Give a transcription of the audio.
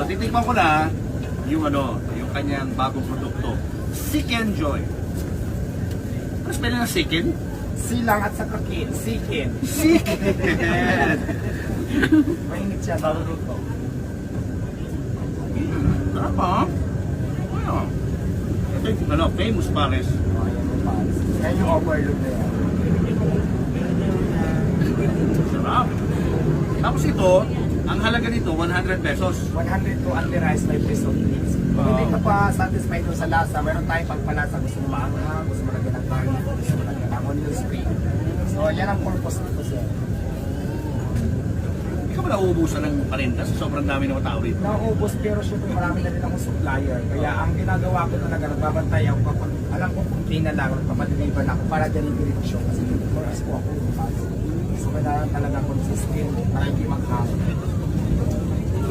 So titikman ko na yung yung kanyang bagong produkto. Chicken Joy. Ano spelling ng chicken? Silang at saka kin, sikin. Chicken! Mainit siya, bago dito. Sarap ha? Ano? Ito yung famous pares. Ayan yung pares. Ayan yung overload na yan. Sarap. Tapos ito, ang halaga nito, 100 pesos. 100 to only rice, 5 pesos please. Kung hindi ka pa satisfied doon sa lasa, meron tayong pagpalasa. Gusto mo maanghang, gusto mo lagyan ng garlic, gusto mo lagyan ng onion spring. So yan ang purpose nito sir. Hindi ka ba nauubusan ng parinta sa sobrang dami ng tao rito? Naubos pero syempre marami na rin akong supplier. Kaya ang ginagawa ko talaga, nagbabantay ako kapag alam ko kunti na lang, papadeliver na ako para delivery ko siya. Kasi oras po ako lumakas. So kailangan talaga consistent para hindi maghapon.